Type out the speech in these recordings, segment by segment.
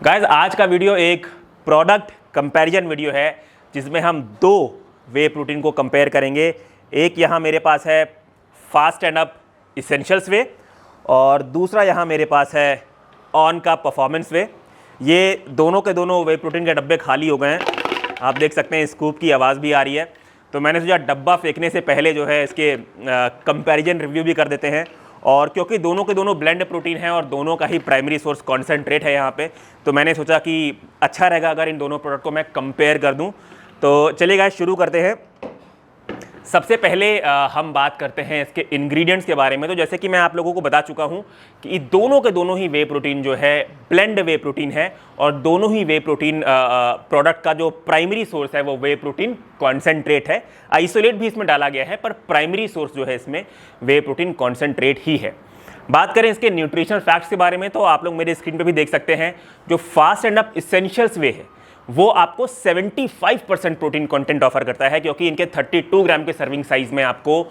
Guys आज का video एक प्रोडक्ट कंपैरिजन वीडियो है जिसमें हम दो वे प्रोटीन को कंपेयर करेंगे। एक यहाँ मेरे पास है फास्ट एंड अप इसेंशियल्स वे और दूसरा यहाँ मेरे पास है ऑन का परफॉर्मेंस वे। ये दोनों के दोनों वे प्रोटीन के डब्बे खाली हो गए हैं। आप देख सकते हैं स्कूप की आवाज़ भी आ रही है। तो मैंने सोचा डब्बा फेंकने से पहले जो है इसके कंपैरिजन रिव्यू भी कर देते हैं। और क्योंकि दोनों के दोनों ब्लेंड प्रोटीन है और दोनों का ही प्राइमरी सोर्स कॉन्सेंट्रेट है यहाँ पे, तो मैंने सोचा कि अच्छा रहेगा अगर इन दोनों प्रोडक्ट को मैं कंपेयर कर दूँ। तो चलिए गाइस शुरू करते हैं। सबसे पहले हम बात करते हैं इसके इंग्रेडिएंट्स के बारे में। तो जैसे कि मैं आप लोगों को बता चुका हूं कि दोनों के दोनों ही वे प्रोटीन जो है ब्लेंड वे प्रोटीन है और दोनों ही वे प्रोटीन प्रोडक्ट का जो प्राइमरी सोर्स है वो वे प्रोटीन कॉन्सेंट्रेट है। आइसोलेट भी इसमें डाला गया है पर प्राइमरी सोर्स जो है इसमें वे प्रोटीन कॉन्सेंट्रेट ही है। बात करें इसके न्यूट्रिशनल फैक्ट्स के बारे में तो आप लोग मेरे स्क्रीन पर भी देख सकते हैं। जो फास्ट एंड अप इसेंशियल्स वे है वो आपको 75% प्रोटीन कंटेंट ऑफर करता है, क्योंकि इनके 32 ग्राम के सर्विंग साइज में आपको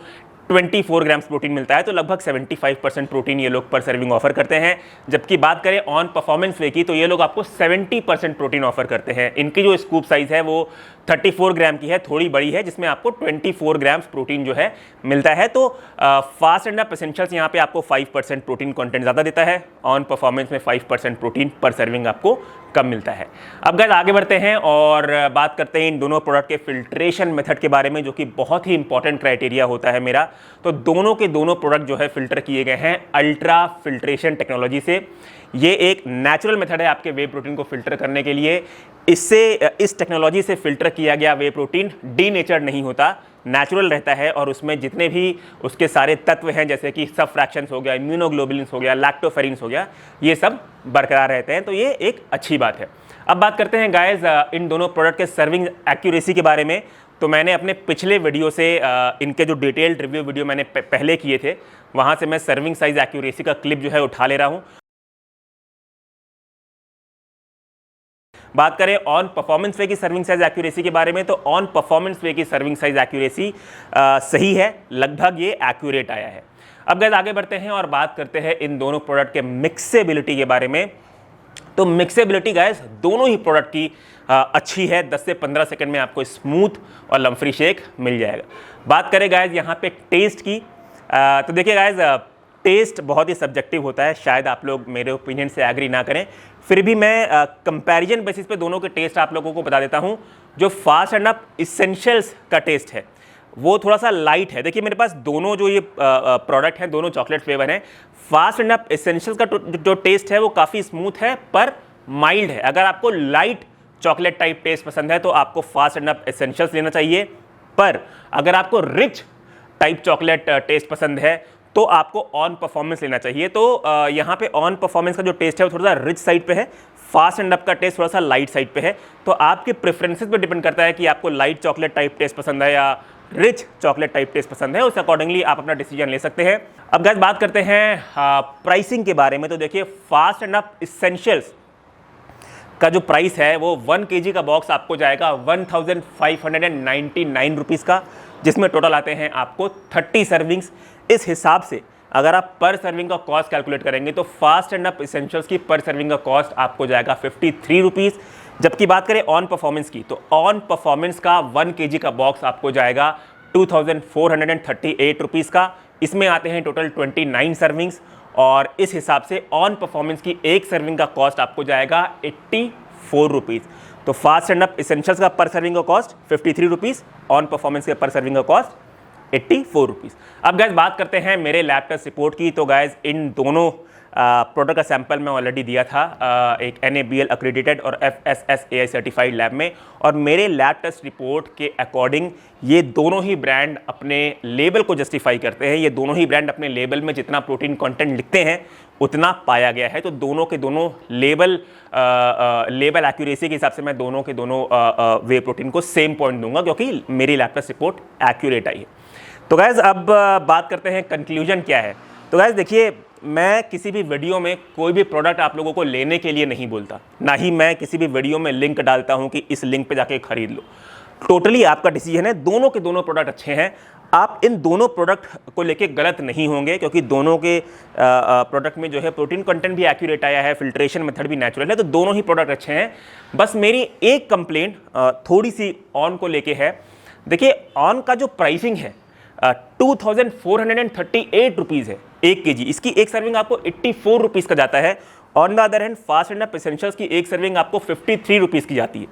24 ग्राम्स प्रोटीन मिलता है। तो लगभग 75% प्रोटीन ये लोग पर सर्विंग ऑफर करते हैं। जबकि बात करें ऑन परफॉर्मेंस वे की तो ये लोग आपको 70% प्रोटीन ऑफर करते हैं। इनकी जो स्कूप साइज है वो 34 ग्राम की है, थोड़ी बड़ी है, जिसमें आपको 24 ग्राम्स प्रोटीन जो है मिलता है। तो फास्ट एंड अप एसेंशियल्स यहाँ पे आपको 5% प्रोटीन कंटेंट ज़्यादा देता है, ऑन परफॉर्मेंस में 5% प्रोटीन पर सर्विंग आपको कम मिलता है। अब गाइस आगे बढ़ते हैं और बात करते हैं इन दोनों प्रोडक्ट के फिल्ट्रेशन मेथड के बारे में, जो कि बहुत ही इंपॉर्टेंट क्राइटेरिया होता है मेरा। तो दोनों के दोनों प्रोडक्ट जो है फिल्टर किए गए हैं अल्ट्रा फिल्ट्रेशन टेक्नोलॉजी से। ये एक नेचुरल मेथड है आपके वे प्रोटीन को फिल्टर करने के लिए। इस टेक्नोलॉजी से फिल्टर किया गया वे प्रोटीन डीनेचर्ड नहीं होता, नेचुरल रहता है और उसमें जितने भी उसके सारे तत्व हैं जैसे कि सब फ्रैक्शंस हो गया, इम्यूनोग्लोबुलिन्स हो गया, लैक्टोफेरिन्स हो गया, ये सब बरकरार रहते हैं। तो ये एक अच्छी बात है। अब बात करते हैं गाइस इन दोनों प्रोडक्ट के सर्विंग एक्यूरेसी के बारे में। तो मैंने अपने पिछले वीडियो से इनके जो डिटेल्ड रिव्यू वीडियो मैंने पहले किए थे वहाँ से मैं सर्विंग साइज एक्यूरेसी का क्लिप जो है उठा ले रहा हूँ। बात करें ऑन परफॉर्मेंस वे की सर्विंग साइज एक्यूरेसी के बारे में तो ऑन परफॉर्मेंस वे की सर्विंग साइज एक्यूरेसी सही है, लगभग ये एक्यूरेट आया है। अब गाइस आगे बढ़ते हैं और बात करते हैं इन दोनों प्रोडक्ट के मिक्सेबिलिटी के बारे में। तो मिक्सेबिलिटी गाइस दोनों ही प्रोडक्ट की अच्छी है। 10 से 15 सेकंड में आपको स्मूथ और लम्फ्री शेक मिल जाएगा। बात करें गाइस यहाँ पे टेस्ट की तो देखिए गाइस टेस्ट बहुत ही सब्जेक्टिव होता है, शायद आप लोग मेरे ओपिनियन से एग्री ना करें, फिर भी मैं कंपैरिजन बेसिस पे दोनों के टेस्ट आप लोगों को बता देता हूं। जो फास्ट एंड अप इसेंशियल्स का टेस्ट है वो थोड़ा सा लाइट है। देखिए मेरे पास दोनों जो ये प्रोडक्ट हैं दोनों चॉकलेट फ्लेवर हैं। फास्ट एंड अप इसेंशियल्स का जो टेस्ट है वो काफ़ी स्मूथ है पर माइल्ड है। अगर आपको लाइट चॉकलेट टाइप टेस्ट पसंद है तो आपको फास्ट एंड अप इसेंशियल्स लेना चाहिए। पर अगर आपको रिच टाइप चॉकलेट टेस्ट पसंद है तो आपको ऑन परफॉर्मेंस लेना चाहिए। तो यहाँ पे ऑन परफॉर्मेंस का जो टेस्ट है वो थोड़ा सा रिच साइड पे है, फास्ट एंड अप का टेस्ट थोड़ा सा लाइट साइड पे है। तो आपके प्रेफरेंसेस पे डिपेंड करता है कि आपको लाइट चॉकलेट टाइप टेस्ट पसंद है या रिच चॉकलेट टाइप टेस्ट पसंद है, उस अकॉर्डिंगली आप अपना डिसीजन ले सकते हैं। अब गाइस बात करते हैं प्राइसिंग के बारे में। तो देखिए फास्ट एंड अप इसेंशियल्स का जो प्राइस है वो 1 kg का बॉक्स आपको जाएगा 1599 रुपीज़ का, जिसमें टोटल आते हैं आपको 30 सर्विंग्स। इस हिसाब से अगर आप पर सर्विंग का कॉस्ट कैलकुलेट करेंगे तो फास्ट एंड अप इसेंशियल्स की पर सर्विंग का कॉस्ट आपको जाएगा 53 रुपीज़। जबकि बात करें ऑन परफॉर्मेंस की तो ऑन परफॉर्मेंस का 1 kg का बॉक्स आपको जाएगा 2438 रुपीज़ का। इसमें आते हैं टोटल 29 सर्विंग्स और इस हिसाब से ऑन परफॉर्मेंस की एक सर्विंग का कॉस्ट आपको जाएगा 84 रुपीज़। तो फास्ट एंड अप इसेंशियल्स का पर सर्विंग का कॉस्ट 53 रुपीज़, ऑन परफॉर्मेंस के पर सर्विंग का कॉस्ट 84 रुपीज़। अब गाइस बात करते हैं मेरे लैब टेस्ट रिपोर्ट की। तो गाइस इन दोनों प्रोडक्ट का सैंपल मैं ऑलरेडी दिया था एक NABL अक्रेडिटेड और FSSAI सर्टिफाइड लैब में, और मेरे लैब टेस्ट रिपोर्ट के अकॉर्डिंग ये दोनों ही ब्रांड अपने लेबल को जस्टिफाई करते हैं। ये दोनों ही ब्रांड अपने लेबल में जितना प्रोटीन कंटेंट लिखते हैं उतना पाया गया है। तो दोनों के दोनों लेबल एक्यूरेसी के हिसाब से मैं दोनों के दोनों वे प्रोटीन को सेम पॉइंट दूंगा, क्योंकि मेरी लैब टेस्ट रिपोर्ट एक्यूरेट आई है। तो गाइस अब बात करते हैं कंक्लूजन क्या है। तो गाइस देखिए मैं किसी भी वीडियो में कोई भी प्रोडक्ट आप लोगों को लेने के लिए नहीं बोलता, ना ही मैं किसी भी वीडियो में लिंक डालता हूं कि इस लिंक पे जाके खरीद लो। टोटली आपका डिसीजन है। दोनों के दोनों प्रोडक्ट अच्छे हैं। आप इन दोनों प्रोडक्ट को लेके गलत नहीं होंगे, क्योंकि दोनों के प्रोडक्ट में जो है प्रोटीन कंटेंट भी एक्यूरेट आया है, फिल्ट्रेशन मेथड भी नेचुरल है, तो दोनों ही प्रोडक्ट अच्छे हैं। बस मेरी एक कंप्लेंट थोड़ी सी ऑन को लेके है। देखिए, ऑन का जो प्राइसिंग है 2438 रुपीज़ है 1 kg। इसकी एक सर्विंग आपको 84 रुपीज़ का जाता है। On the other hand fast and up essentials की एक सर्विंग आपको 53 रुपीज़ की जाती है।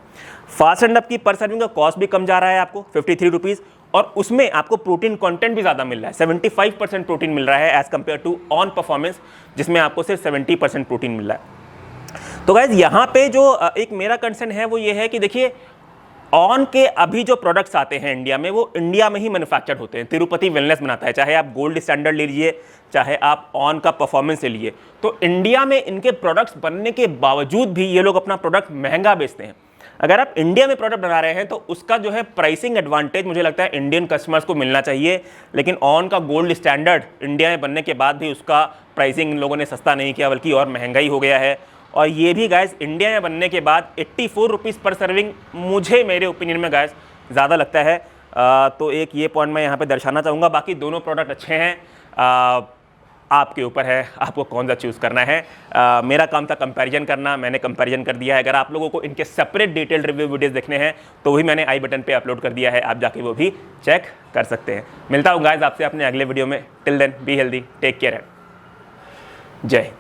फास्ट एंड अप की पर सर्विंग का कॉस्ट भी कम जा रहा है आपको 53 रुपीज़, और उसमें आपको प्रोटीन कंटेंट भी ज़्यादा मिल रहा है। 75% प्रोटीन मिल रहा है as compare to on performance, जिसमें आपको सिर्फ 70% प्रोटीन मिल रहा है। तो गाइज यहाँ पे जो एक मेरा कंसर्न है वो ये है कि देखिए, ऑन के अभी जो प्रोडक्ट्स आते हैं इंडिया में, वो इंडिया में ही मैन्युफैक्चर्ड होते हैं। तिरुपति वेलनेस बनाता है, चाहे आप गोल्ड स्टैंडर्ड ले लीजिए, चाहे आप ऑन का परफॉर्मेंस ले लीजिए। तो इंडिया में इनके प्रोडक्ट्स बनने के बावजूद भी ये लोग अपना प्रोडक्ट महंगा बेचते हैं। अगर आप इंडिया में प्रोडक्ट बना रहे हैं तो उसका जो है प्राइसिंग एडवांटेज मुझे लगता है इंडियन कस्टमर्स को मिलना चाहिए। लेकिन ऑन का गोल्ड स्टैंडर्ड इंडिया में बनने के बाद भी उसका प्राइसिंग इन लोगों ने सस्ता नहीं किया, बल्कि और महंगा ही हो गया है। और ये भी गाइस इंडिया में बनने के बाद 84 रुपीज़ पर सर्विंग मुझे, मेरे ओपिनियन में गाइस ज़्यादा लगता है। तो एक ये पॉइंट मैं यहाँ पे दर्शाना चाहूँगा। बाकी दोनों प्रोडक्ट अच्छे हैं, आपके ऊपर है आपको कौन सा चूज़ करना है। मेरा काम था कंपैरिजन करना, मैंने कंपैरिजन कर दिया है। अगर आप लोगों को इनके सेपरेट डिटेल रिव्यू वीडियोस देखने हैं तो वही मैंने आई बटन पे अपलोड कर दिया है, आप जाके वो भी चेक कर सकते हैं। मिलता हूँ गाइस आपसे अपने अगले वीडियो में। Till then be healthy, take care, जय हिंद।